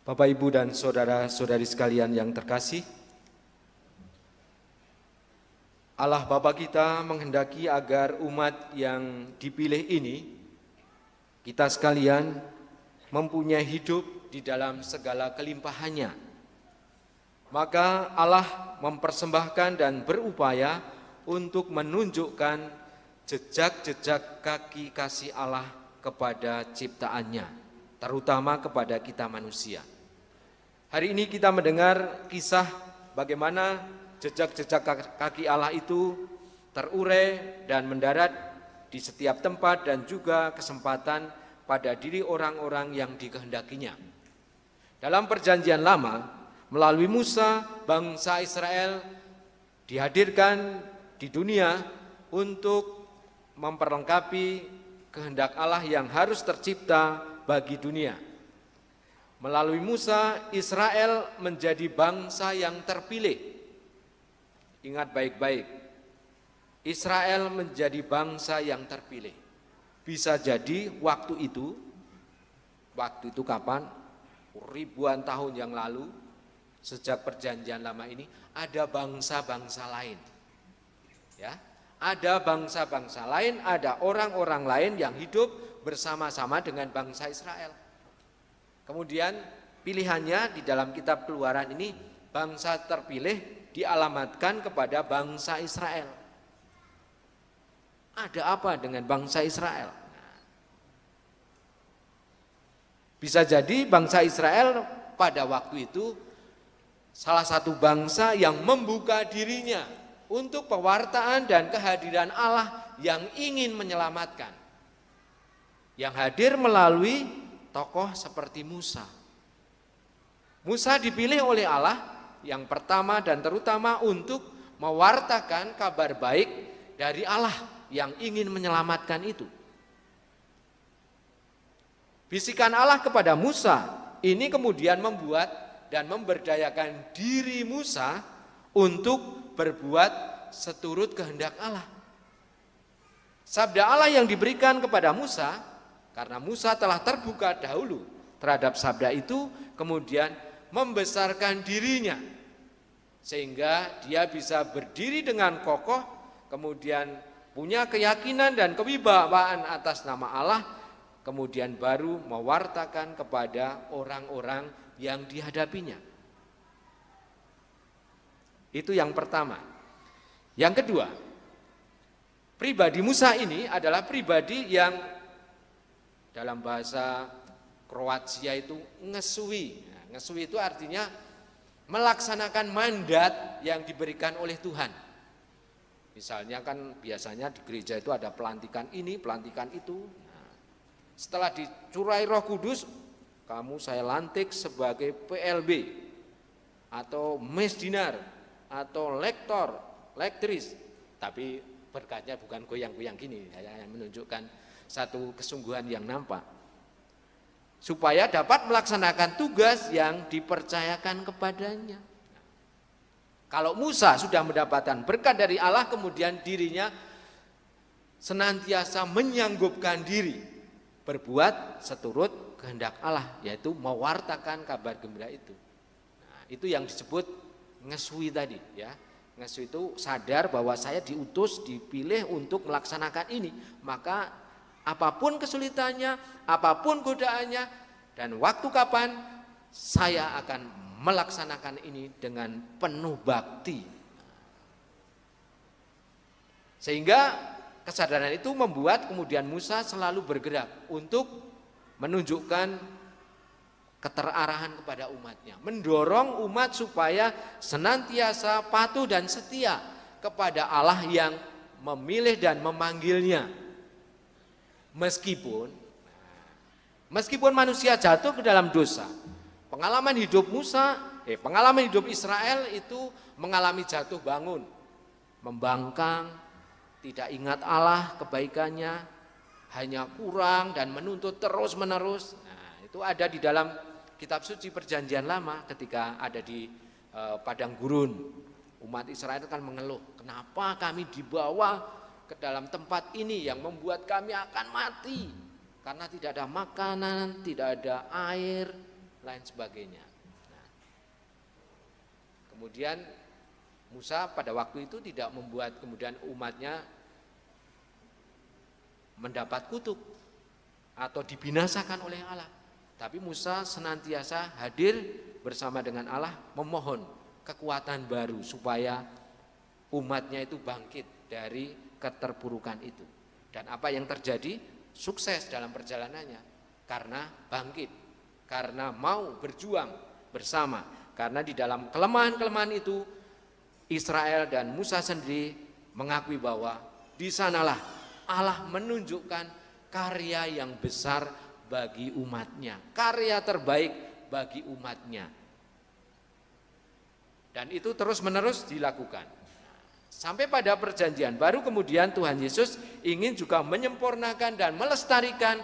Bapak, Ibu, dan saudara-saudari sekalian yang terkasih, Allah Bapa kita menghendaki agar umat yang dipilih ini, kita sekalian mempunyai hidup di dalam segala kelimpahannya. Maka Allah mempersembahkan dan berupaya untuk menunjukkan jejak-jejak kaki kasih Allah kepada ciptaannya, terutama kepada kita manusia. Hari ini kita mendengar kisah bagaimana jejak-jejak kaki Allah itu terurai dan mendarat di setiap tempat dan juga kesempatan pada diri orang-orang yang dikehendakinya. Dalam perjanjian lama, melalui Musa, bangsa Israel dihadirkan di dunia untuk memperlengkapi kehendak Allah yang harus tercipta bagi dunia. Melalui Musa, Israel menjadi bangsa yang terpilih. Ingat baik-baik, Israel menjadi bangsa yang terpilih. Bisa jadi waktu itu kapan? Ribuan tahun yang lalu, sejak perjanjian lama ini, ada bangsa-bangsa lain. Ya, ada bangsa-bangsa lain, ada orang-orang lain yang hidup bersama-sama dengan bangsa Israel. Kemudian pilihannya di dalam kitab Keluaran ini, bangsa terpilih dialamatkan kepada bangsa Israel. Ada apa dengan bangsa Israel? Bisa jadi bangsa Israel pada waktu itu salah satu bangsa yang membuka dirinya untuk pewartaan dan kehadiran Allah yang ingin menyelamatkan. Yang hadir melalui tokoh seperti Musa. Musa dipilih oleh Allah yang pertama dan terutama untuk mewartakan kabar baik dari Allah yang ingin menyelamatkan itu. Bisikan Allah kepada Musa ini kemudian membuat dan memberdayakan diri Musa untuk berbuat seturut kehendak Allah. Sabda Allah yang diberikan kepada Musa, karena Musa telah terbuka dahulu terhadap sabda itu, kemudian membesarkan dirinya sehingga dia bisa berdiri dengan kokoh, kemudian punya keyakinan dan kewibawaan atas nama Allah, kemudian baru mewartakan kepada orang-orang yang dihadapinya. Itu yang pertama. Yang kedua, pribadi Musa ini adalah pribadi yang dalam bahasa Kroasia itu ngesui. Nah, ngesui itu artinya melaksanakan mandat yang diberikan oleh Tuhan. Misalnya kan biasanya di gereja itu ada pelantikan ini, pelantikan itu. Nah, setelah dicurai Roh Kudus, kamu saya lantik sebagai PLB atau mesdinar atau lektor, lektris. Tapi berkatnya bukan goyang-goyang gini, saya menunjukkan satu kesungguhan yang nampak, supaya dapat melaksanakan tugas yang dipercayakan kepadanya. Kalau Musa sudah mendapatkan berkat dari Allah, kemudian dirinya senantiasa menyanggupkan diri berbuat seturut kehendak Allah, yaitu mewartakan kabar gembira itu. Nah, itu yang disebut ngesui tadi, ya. Ngesui itu sadar bahwa saya diutus, dipilih untuk melaksanakan ini, maka apapun kesulitannya, apapun godaannya, dan waktu kapan saya akan melaksanakan ini dengan penuh bakti. Sehingga kesadaran itu membuat kemudian Musa selalu bergerak untuk menunjukkan keterarahan kepada umatnya, mendorong umat supaya senantiasa patuh dan setia kepada Allah yang memilih dan memanggilnya. Meskipun manusia jatuh ke dalam dosa, pengalaman hidup pengalaman hidup Israel itu mengalami jatuh bangun, membangkang, tidak ingat Allah kebaikannya, hanya kurang dan menuntut terus menerus. Nah, itu ada di dalam kitab suci perjanjian lama ketika ada di padang gurun. Umat Israel kan mengeluh, kenapa kami dibawa ke dalam tempat ini yang membuat kami akan mati karena tidak ada makanan, tidak ada air, lain sebagainya. Nah, kemudian Musa pada waktu itu tidak membuat kemudian umatnya mendapat kutuk atau dibinasakan oleh Allah. Tapi Musa senantiasa hadir bersama dengan Allah memohon kekuatan baru supaya umatnya itu bangkit dari keterpurukan itu. Dan apa yang terjadi? Sukses dalam perjalanannya karena bangkit, karena mau berjuang bersama. Karena di dalam kelemahan-kelemahan itu Israel dan Musa sendiri mengakui bahwa di sanalah Allah menunjukkan karya yang besar bagi umatnya, karya terbaik bagi umatnya. Dan itu terus-menerus dilakukan. Sampai pada perjanjian baru kemudian Tuhan Yesus ingin juga menyempurnakan dan melestarikan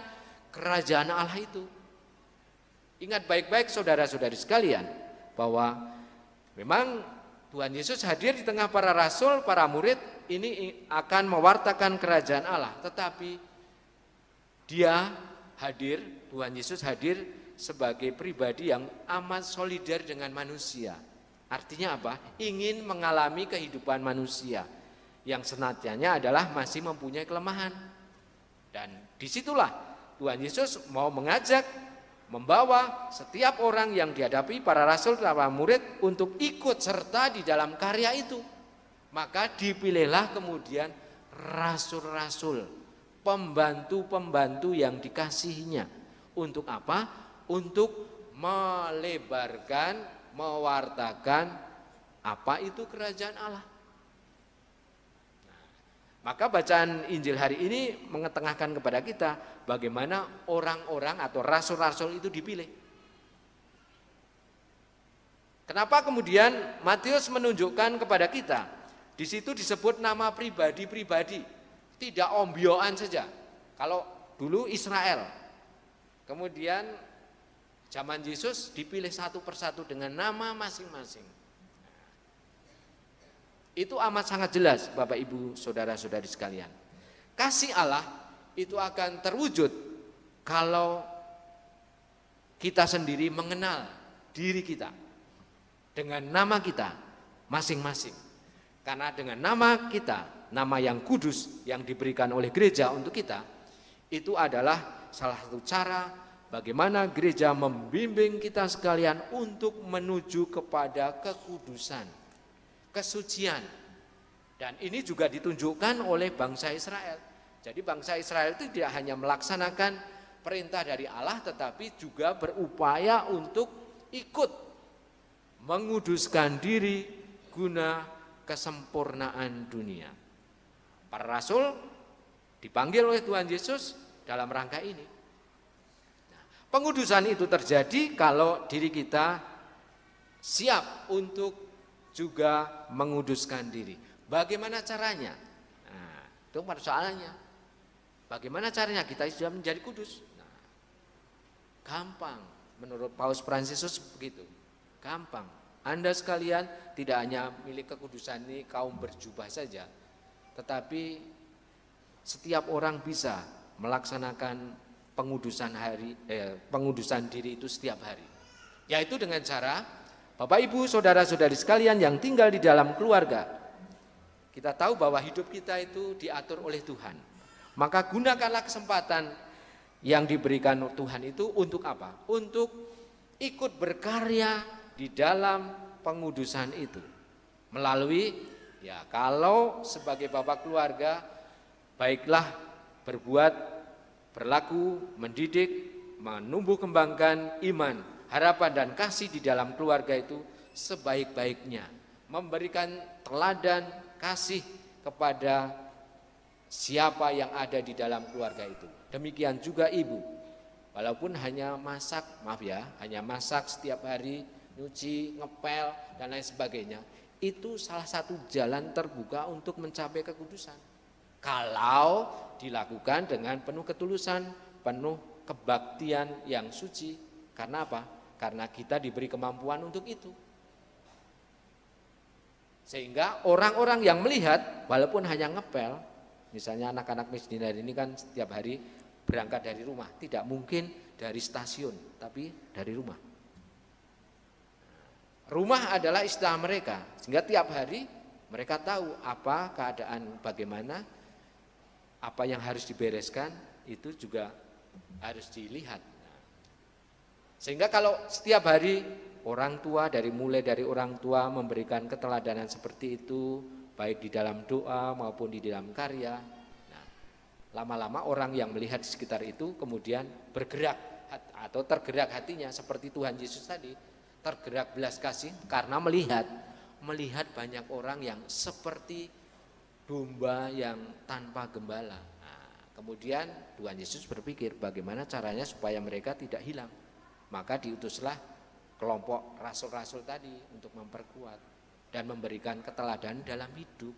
kerajaan Allah itu. Ingat baik-baik saudara-saudari sekalian bahwa memang Tuhan Yesus hadir di tengah para rasul, para murid ini akan mewartakan kerajaan Allah. Tetapi dia hadir, Tuhan Yesus hadir sebagai pribadi yang amat solider dengan manusia. Artinya apa? Ingin mengalami kehidupan manusia yang senantianya adalah masih mempunyai kelemahan. Dan disitulah Tuhan Yesus mau mengajak, membawa setiap orang yang dihadapi para rasul dan para murid untuk ikut serta di dalam karya itu. Maka dipilihlah kemudian rasul-rasul, pembantu-pembantu yang dikasihinya. Untuk apa? Untuk melebarkan, mewartakan apa itu kerajaan Allah. Nah, maka bacaan Injil hari ini mengetengahkan kepada kita bagaimana orang-orang atau rasul-rasul itu dipilih. Kenapa kemudian Matius menunjukkan kepada kita di situ disebut nama pribadi-pribadi, tidak ombyoan saja. Kalau dulu Israel, kemudian zaman Yesus dipilih satu persatu dengan nama masing-masing. Itu amat sangat jelas Bapak Ibu saudara-saudari sekalian. Kasih Allah itu akan terwujud kalau kita sendiri mengenal diri kita dengan nama kita masing-masing. Karena dengan nama kita, nama yang kudus yang diberikan oleh gereja untuk kita, itu adalah salah satu cara bagaimana gereja membimbing kita sekalian untuk menuju kepada kekudusan, kesucian. Dan ini juga ditunjukkan oleh bangsa Israel. Jadi bangsa Israel itu tidak hanya melaksanakan perintah dari Allah, tetapi juga berupaya untuk ikut menguduskan diri guna kesempurnaan dunia. Para rasul dipanggil oleh Tuhan Yesus dalam rangka ini. Pengudusan itu terjadi kalau diri kita siap untuk juga menguduskan diri. Bagaimana caranya? Nah, itu persoalannya. Bagaimana caranya kita sudah menjadi kudus? Nah, gampang. Menurut Paus Fransiskus begitu. Gampang. Anda sekalian tidak hanya milik kekudusan ini kaum berjubah saja, tetapi setiap orang bisa melaksanakan pengudusan diri itu setiap hari. Yaitu dengan cara Bapak Ibu saudara-saudari sekalian yang tinggal di dalam keluarga. Kita tahu bahwa hidup kita itu diatur oleh Tuhan. Maka gunakanlah kesempatan yang diberikan Tuhan itu untuk apa? Untuk ikut berkarya di dalam pengudusan itu. Melalui kalau sebagai bapak keluarga baiklah berbuat, berlaku, mendidik, menumbuh kembangkan iman, harapan dan kasih di dalam keluarga itu sebaik-baiknya. Memberikan teladan kasih kepada siapa yang ada di dalam keluarga itu. Demikian juga ibu. Walaupun hanya masak, hanya masak setiap hari, nyuci, ngepel dan lain sebagainya. Itu salah satu jalan terbuka untuk mencapai kekudusan. Kalau dilakukan dengan penuh ketulusan, penuh kebaktian yang suci. Karena apa? Karena kita diberi kemampuan untuk itu. Sehingga orang-orang yang melihat, walaupun hanya ngepel, misalnya anak-anak miskin hari ini kan setiap hari berangkat dari rumah, tidak mungkin dari stasiun, tapi dari rumah. Rumah adalah istana mereka, sehingga tiap hari mereka tahu apa keadaan bagaimana, apa yang harus dibereskan, itu juga harus dilihat. Sehingga kalau setiap hari orang tua, mulai dari orang tua memberikan keteladanan seperti itu, baik di dalam doa maupun di dalam karya, nah, lama-lama orang yang melihat di sekitar itu kemudian bergerak atau tergerak hatinya seperti Tuhan Yesus tadi, tergerak belas kasih karena melihat banyak orang yang seperti domba yang tanpa gembala. Nah, kemudian Tuhan Yesus berpikir bagaimana caranya supaya mereka tidak hilang. Maka diutuslah kelompok rasul-rasul tadi untuk memperkuat dan memberikan keteladanan dalam hidup.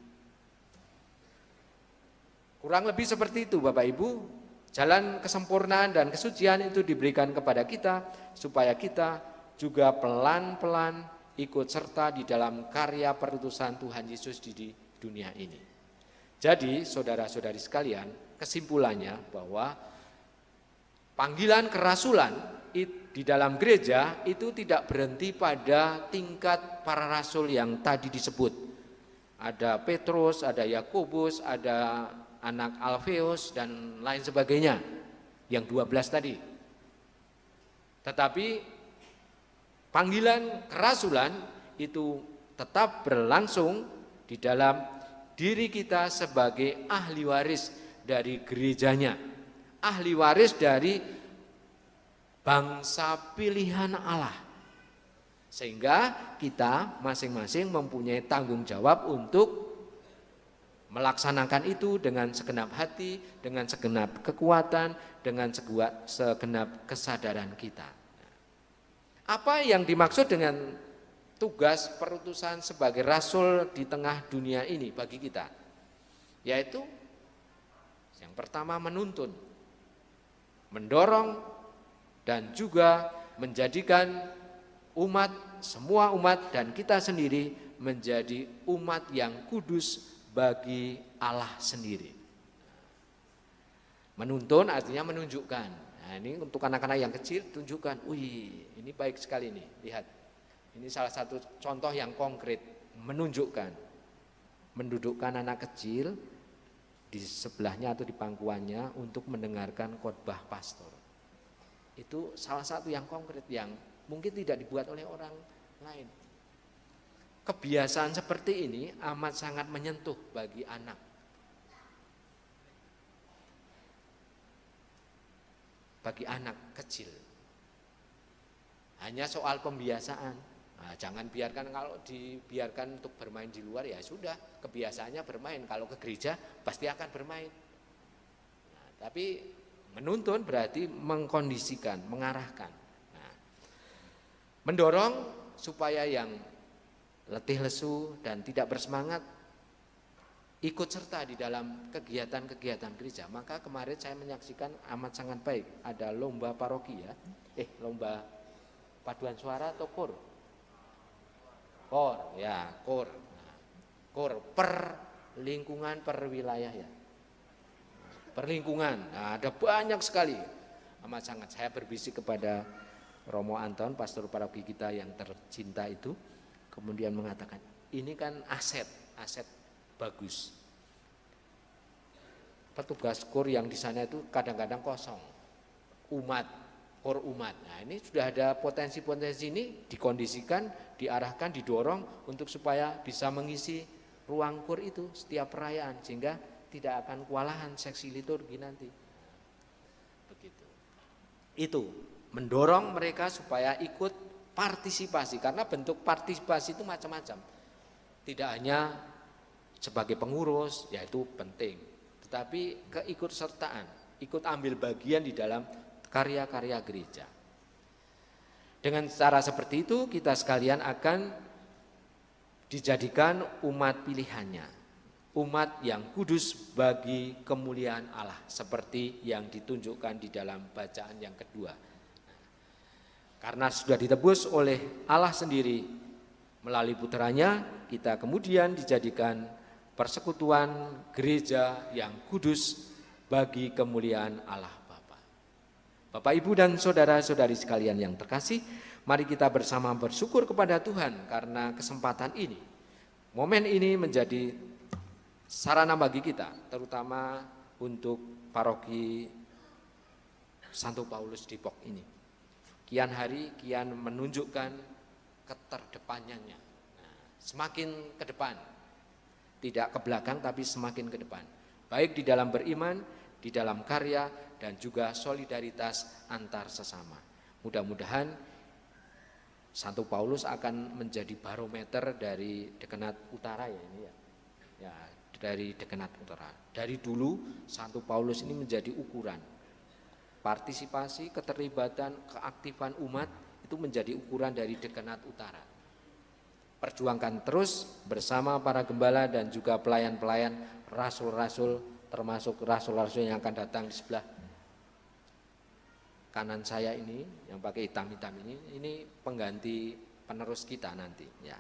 Kurang lebih seperti itu Bapak Ibu. Jalan kesempurnaan dan kesucian itu diberikan kepada kita supaya kita juga pelan-pelan ikut serta di dalam karya perutusan Tuhan Yesus di dunia ini. Jadi saudara-saudari sekalian, kesimpulannya bahwa panggilan kerasulan di dalam gereja itu tidak berhenti pada tingkat para rasul yang tadi disebut. Ada Petrus, ada Yakobus, ada anak Alfeus dan lain sebagainya, yang 12 tadi. Tetapi panggilan kerasulan itu tetap berlangsung di dalam diri kita sebagai ahli waris dari gerejanya, ahli waris dari bangsa pilihan Allah. Sehingga kita masing-masing mempunyai tanggung jawab untuk melaksanakan itu dengan segenap hati, dengan segenap kekuatan, dengan segenap kesadaran kita. Apa yang dimaksud dengan tugas perutusan sebagai rasul di tengah dunia ini bagi kita? Yaitu yang pertama menuntun, mendorong, dan juga menjadikan semua umat dan kita sendiri menjadi umat yang kudus bagi Allah sendiri. Menuntun artinya menunjukkan. Nah, ini untuk anak-anak yang kecil tunjukkan, wih ini baik sekali nih, lihat. Ini salah satu contoh yang konkret, menunjukkan. Mendudukkan anak kecil di sebelahnya atau di pangkuannya untuk mendengarkan khotbah pastor. Itu salah satu yang konkret yang mungkin tidak dibuat oleh orang lain. Kebiasaan seperti ini amat sangat menyentuh bagi anak. Bagi anak kecil. Hanya soal pembiasaan. Nah, jangan biarkan, kalau dibiarkan untuk bermain di luar ya sudah, kebiasaannya bermain. Kalau ke gereja pasti akan bermain. Nah, tapi menuntun berarti mengkondisikan, mengarahkan. Nah, mendorong supaya yang letih lesu dan tidak bersemangat ikut serta di dalam kegiatan-kegiatan gereja. Maka kemarin saya menyaksikan amat sangat baik. Ada lomba paroki ya. Lomba paduan suara atau kor? Kor, ya, kor. Nah, kor per lingkungan, per wilayah ya. Perlingkungan, nah, ada banyak sekali. Amat sangat saya berbisik kepada Romo Anton, pastor paroki kita yang tercinta itu, kemudian mengatakan, ini kan aset bagus. Petugas KUR yang di sana itu kadang-kadang kosong, KUR umat. Nah, ini sudah ada potensi-potensi ini dikondisikan, diarahkan, didorong untuk supaya bisa mengisi ruang KUR itu setiap perayaan, sehingga tidak akan kewalahan seksi liturgi nanti. Begitu. Itu mendorong mereka supaya ikut partisipasi, karena bentuk partisipasi itu macam-macam. Tidak hanya sebagai pengurus, yaitu penting, tetapi keikutsertaan, ikut ambil bagian di dalam karya-karya gereja. Dengan cara seperti itu kita sekalian akan dijadikan umat pilihannya. Umat yang kudus bagi kemuliaan Allah, seperti yang ditunjukkan di dalam bacaan yang kedua. Karena sudah ditebus oleh Allah sendiri melalui putranya, kita kemudian dijadikan persekutuan gereja yang kudus bagi kemuliaan Allah Bapa. Bapak, Ibu dan saudara-saudari sekalian yang terkasih, Mari kita bersama bersyukur kepada Tuhan karena kesempatan ini. Momen ini menjadi sarana bagi kita, terutama untuk paroki Santo Paulus Depok ini. Kian hari kian menunjukkan keterdepannya. Nah, semakin ke depan, tidak ke belakang tapi semakin ke depan. Baik di dalam beriman, di dalam karya, dan juga solidaritas antar sesama. Mudah-mudahan Santo Paulus akan menjadi barometer dari Dekenat Utara ya ini ya. Ya, dari Dekenat Utara. Dari dulu Santo Paulus ini menjadi ukuran. Partisipasi, keterlibatan, keaktifan umat itu menjadi ukuran dari Dekenat Utara. Perjuangkan terus bersama para gembala dan juga pelayan-pelayan, rasul-rasul, termasuk rasul-rasul yang akan datang di sebelah kanan saya ini, yang pakai hitam-hitam ini pengganti penerus kita nanti. Ya.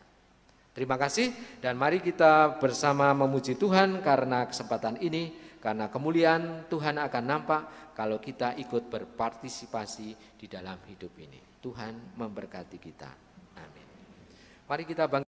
Terima kasih dan mari kita bersama memuji Tuhan karena kesempatan ini, karena kemuliaan Tuhan akan nampak kalau kita ikut berpartisipasi di dalam hidup ini. Tuhan memberkati kita. Amin. Mari kita bangkit.